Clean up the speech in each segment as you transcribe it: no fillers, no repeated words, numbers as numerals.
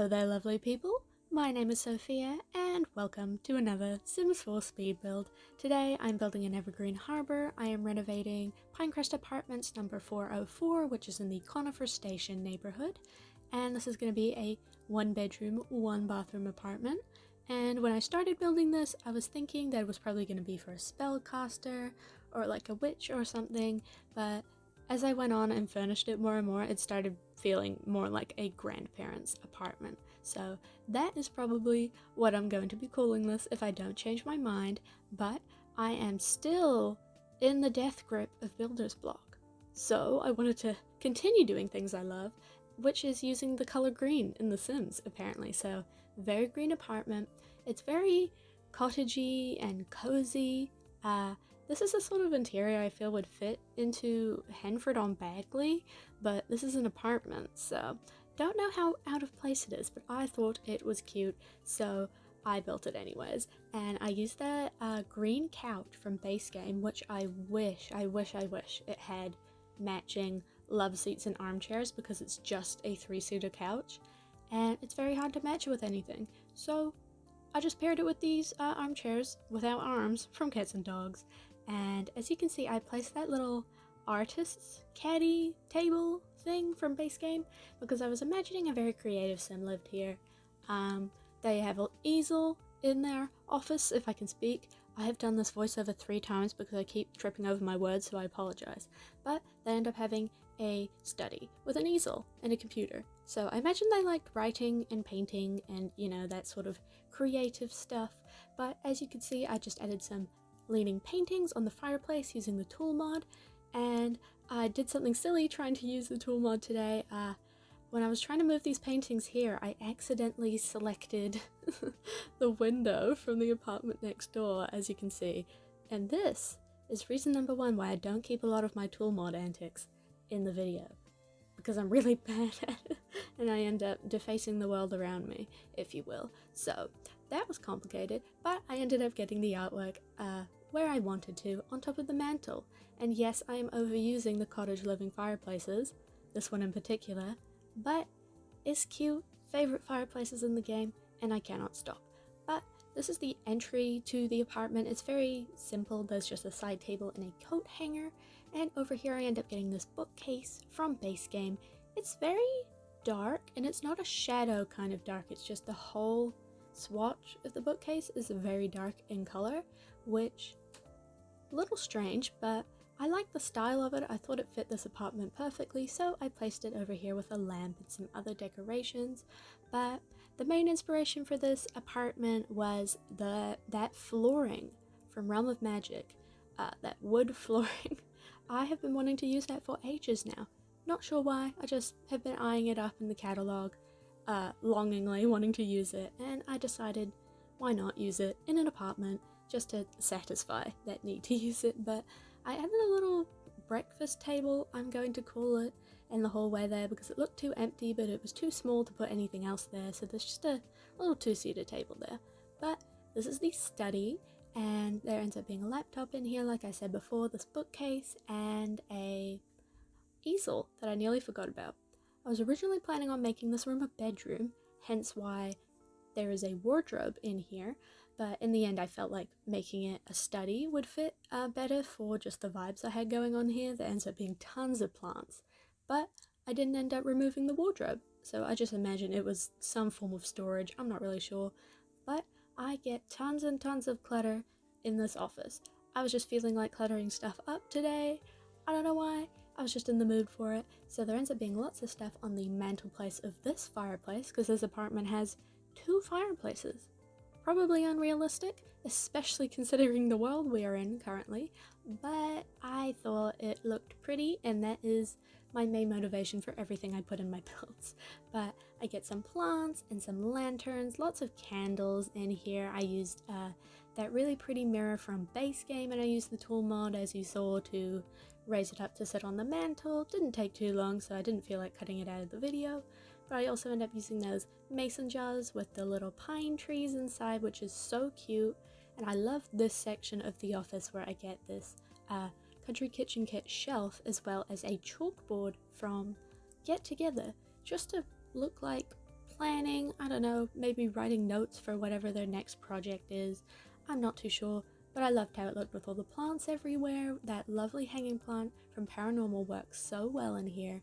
Hello there, lovely people. My name is Sophia, and welcome to another Sims 4 speed build. Today I'm building an Evergreen harbour. I am renovating Pinecrest Apartments number 404, which is in the Conifer Station neighbourhood. And this is going to be a 1-bedroom, 1-bathroom apartment. And when I started building this, I was thinking that it was probably going to be for a spellcaster or like a witch or something, but as I went on and furnished it more and more, it started feeling more like a grandparent's apartment. So that is probably what I'm going to be calling this if I don't change my mind, but I am still in the death grip of builder's block. So I wanted to continue doing things I love, which is using the color green in The Sims, apparently. So very green apartment. It's very cottagey and cozy. This is a sort of interior I feel would fit into Henford-on-Bagley, but this is an apartment, so don't know how out of place it is, but I thought it was cute, so I built it anyways. And I used that green couch from base game, which I wish it had matching love seats and armchairs, because it's just a 3-seater couch, and it's very hard to match it with anything. So I just paired it with these armchairs without arms from Cats and Dogs. And as you can see, I placed that little artist's caddy table thing from base game because I was imagining a very creative sim lived here. They have an easel in their office, if I can speak. I have done this voiceover 3 times because I keep tripping over my words, so I apologize. But they end up having a study with an easel and a computer. So I imagine they liked writing and painting and, you know, that sort of creative stuff. But as you can see, I just added some leaning paintings on the fireplace using the tool mod, and I did something silly trying to use the tool mod today. When I was trying to move these paintings here, I accidentally selected the window from the apartment next door, as you can see, and this is reason number 1 why I don't keep a lot of my tool mod antics in the video, because I'm really bad at it and I end up defacing the world around me, if you will. So that was complicated, but I ended up getting the artwork where I wanted to, on top of the mantle. And yes, I am overusing the cottage living fireplaces, this one in particular, but it's cute, favorite fireplaces in the game, and I cannot stop. But this is the entry to the apartment. It's very simple. There's just a side table and a coat hanger, and over here I end up getting this bookcase from base game. It's very dark, and it's not a shadow kind of dark, it's just the whole swatch of the bookcase is very dark in color, which a little strange, but I like the style of it. I thought it fit this apartment perfectly, so I placed it over here with a lamp and some other decorations. But the main inspiration for this apartment was that flooring from Realm of Magic, that wood flooring. I have been wanting to use that for ages now. Not sure why, I just have been eyeing it up in the catalog, longingly wanting to use it, and I decided why not use it in an apartment just to satisfy that need to use it. But I added a little breakfast table, I'm going to call it, in the hallway there because it looked too empty, but it was too small to put anything else there, so there's just a little 2-seater table there. But this is the study, and there ends up being a laptop in here, like I said before, this bookcase, and a easel that I nearly forgot about. I was originally planning on making this room a bedroom, hence why there is a wardrobe in here, but in the end I felt like making it a study would fit better for just the vibes I had going on here. There ends up being tons of plants, but I didn't end up removing the wardrobe, so I just imagine it was some form of storage, I'm not really sure. But I get tons and tons of clutter in this office. I was just feeling like cluttering stuff up today, I don't know why. I was just in the mood for it. So there ends up being lots of stuff on the mantelpiece of this fireplace, because this apartment has 2 fireplaces. Probably unrealistic, especially considering the world we are in currently, but I thought it looked pretty, and that is my main motivation for everything I put in my builds. But I get some plants and some lanterns, lots of candles in here. I used that really pretty mirror from base game, and I used the tool mod, as you saw, to raise it up to sit on the mantle. Didn't take too long, so I didn't feel like cutting it out of the video. But I also end up using those mason jars with the little pine trees inside, which is so cute. And I love this section of the office where I get this country kitchen kit shelf, as well as a chalkboard from Get Together, just to look like planning, I don't know, maybe writing notes for whatever their next project is. I'm not too sure, but I loved how it looked with all the plants everywhere. That lovely hanging plant from Paranormal works so well in here.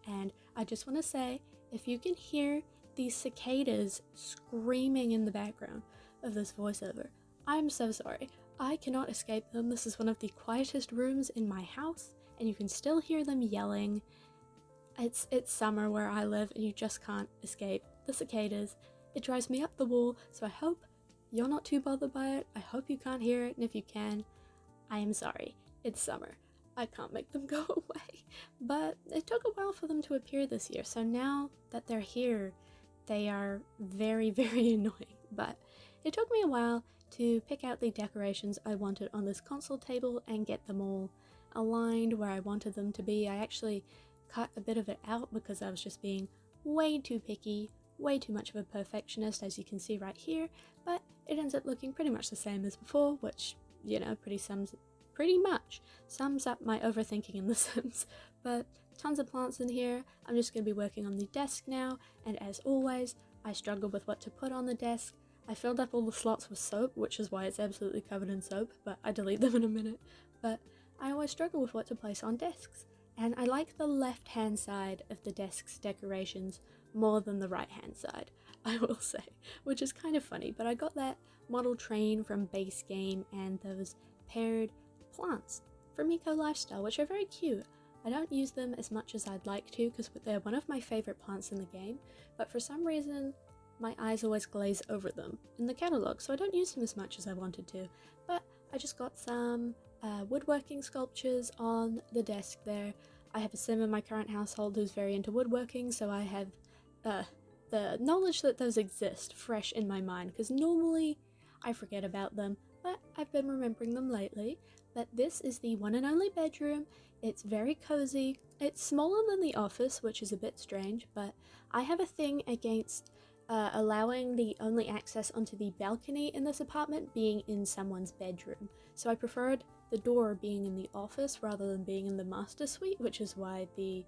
And I just want to say, if you can hear these cicadas screaming in the background of this voiceover, I'm so sorry. I cannot escape them. This is one of the quietest rooms in my house, and you can still hear them yelling. It's summer where I live, and you just can't escape the cicadas. It drives me up the wall, so I hope you're not too bothered by it. I hope you can't hear it, and if you can, I am sorry. It's summer. I can't make them go away. But it took a while for them to appear this year, so now that they're here, they are very, very annoying. But it took me a while to pick out the decorations I wanted on this console table and get them all aligned where I wanted them to be. I actually cut a bit of it out because I was just being way too picky, way too much of a perfectionist, as you can see right here, but it ends up looking pretty much the same as before, which, you know, pretty much sums up my overthinking in The Sims. But tons of plants in here. I'm just going to be working on the desk now, and as always, I struggle with what to put on the desk. I filled up all the slots with soap, which is why it's absolutely covered in soap, but I delete them in a minute. But I always struggle with what to place on desks, and I like the left-hand side of the desk's decorations more than the right-hand side, I will say, which is kind of funny, but I got that model train from base game and those paired plants from Eco Lifestyle, which are very cute. I don't use them as much as I'd like to because they're one of my favorite plants in the game, but for some reason my eyes always glaze over them in the catalog, so I don't use them as much as I wanted to. But I just got some woodworking sculptures on the desk there. I have a sim in my current household who's very into woodworking, so I have the knowledge that those exist fresh in my mind, because normally I forget about them, but I've been remembering them lately. But this is the one and only bedroom. It's very cozy. It's smaller than the office, which is a bit strange, but I have a thing against allowing the only access onto the balcony in this apartment being in someone's bedroom. So I preferred the door being in the office rather than being in the master suite, which is why the,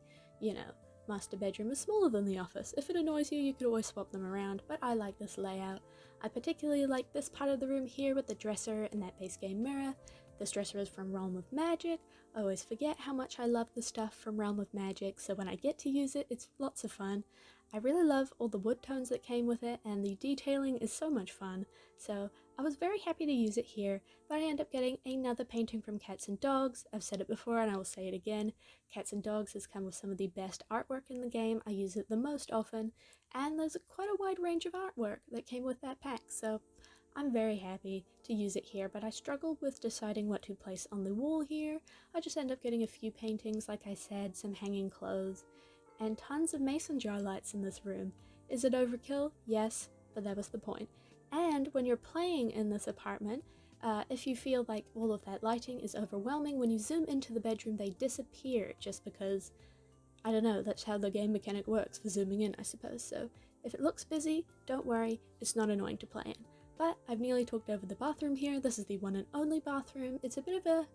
master bedroom is smaller than the office. If it annoys you, you could always swap them around, but I like this layout. I particularly like this part of the room here with the dresser and that base game mirror. This dresser is from Realm of Magic. I always forget how much I love the stuff from Realm of Magic, so when I get to use it, it's lots of fun. I really love all the wood tones that came with it, and the detailing is so much fun, so I was very happy to use it here, but I end up getting another painting from Cats and Dogs. I've said it before and I will say it again. Cats and Dogs has come with some of the best artwork in the game. I use it the most often, and there's quite a wide range of artwork that came with that pack, so I'm very happy to use it here, but I struggled with deciding what to place on the wall here. I just end up getting a few paintings, like I said, some hanging clothes, and tons of mason jar lights in this room. Is it overkill? Yes, but that was the point. And when you're playing in this apartment, if you feel like all of that lighting is overwhelming, when you zoom into the bedroom they disappear just because, I don't know, that's how the game mechanic works for zooming in, I suppose. So if it looks busy, don't worry, it's not annoying to play in. But I've nearly talked over the bathroom here. This is the one and only bathroom. It's a bit of a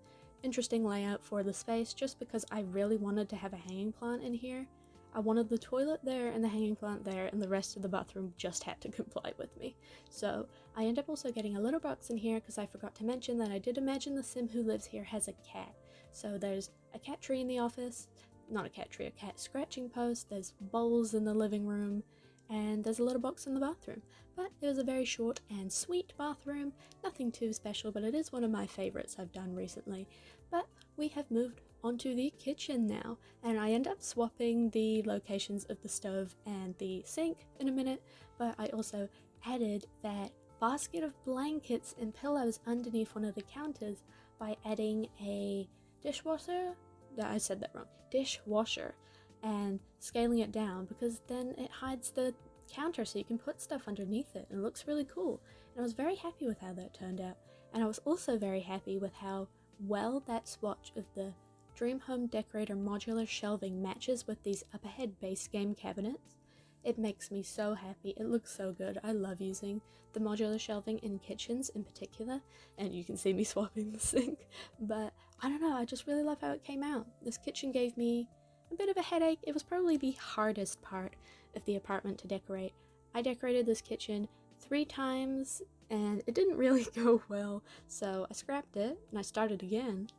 interesting layout for the space just because I really wanted to have a hanging plant in here. I wanted the toilet there and the hanging plant there, and the rest of the bathroom just had to comply with me. So I end up also getting a litter box in here because I forgot to mention that I did imagine the sim who lives here has a cat. So there's a cat tree in the office, not a cat tree, a cat scratching post, there's bowls in the living room, and there's a litter box in the bathroom. But it was a very short and sweet bathroom, nothing too special, but it is one of my favorites I've done recently. But we have moved onto the kitchen now, and I end up swapping the locations of the stove and the sink in a minute, but I also added that basket of blankets and pillows underneath one of the counters by adding a dishwasher, I said that wrong, dishwasher, and scaling it down because then it hides the counter so you can put stuff underneath it and it looks really cool. And I was very happy with how that turned out, and I was also very happy with how well that swatch of the Dream Home Decorator modular shelving matches with these Upperhead base game cabinets. It makes me so happy. It looks so good. I love using the modular shelving in kitchens in particular, and you can see me swapping the sink, but I don't know, I just really love how it came out. This kitchen gave me a bit of a headache. It was probably the hardest part of the apartment to decorate. I decorated this kitchen 3 times and it didn't really go well, so I scrapped it and I started again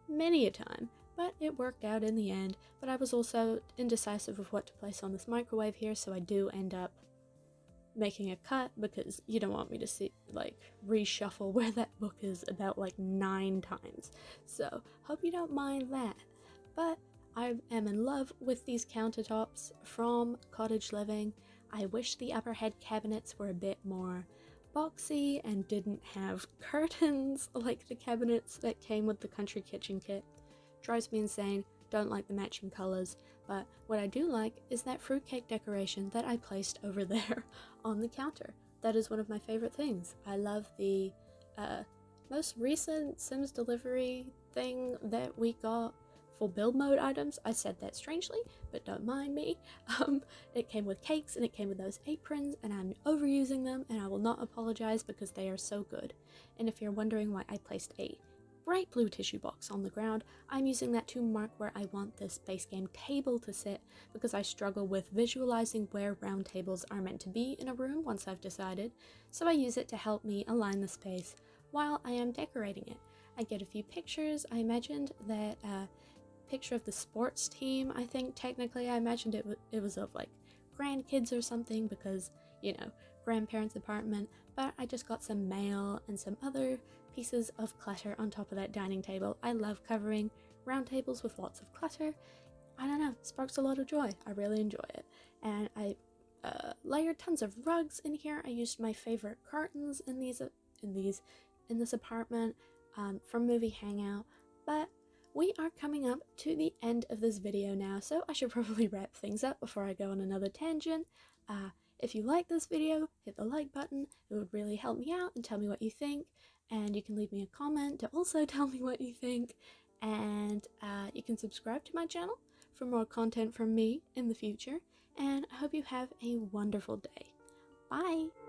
many a time, but it worked out in the end. But I was also indecisive of what to place on this microwave here, so I do end up making a cut because you don't want me to see, like, reshuffle where that book is about like 9 times. So hope you don't mind that. But I am in love with these countertops from Cottage Living. I wish the upper head cabinets were a bit more boxy and didn't have curtains like the cabinets that came with the country kitchen kit. Drives me insane, don't like the matching colors, but what I do like is that fruitcake decoration that I placed over there on the counter. That is one of my favorite things. I love the most recent Sims delivery thing that we got for build mode items. I said that strangely, but don't mind me. It came with cakes and it came with those aprons, and I'm overusing them, and I will not apologize because they are so good. And if you're wondering why I placed a bright blue tissue box on the ground, I'm using that to mark where I want this base game table to sit, because I struggle with visualizing where round tables are meant to be in a room once I've decided, so I use it to help me align the space while I am decorating it. I get a few pictures. I imagined that picture of the sports team. I think technically I imagined it was of like grandkids or something, because, you know, grandparents' apartment, but I just got some mail and some other pieces of clutter on top of that dining table. I love covering round tables with lots of clutter. I don't know, sparks a lot of joy. I really enjoy it. And I layered tons of rugs in here. I used my favorite curtains in this apartment from movie Hangout. But we are coming up to the end of this video now, so I should probably wrap things up before I go on another tangent. If you like this video, hit the like button. It would really help me out and tell me what you think. And you can leave me a comment to also tell me what you think. And you can subscribe to my channel for more content from me in the future. And I hope you have a wonderful day. Bye!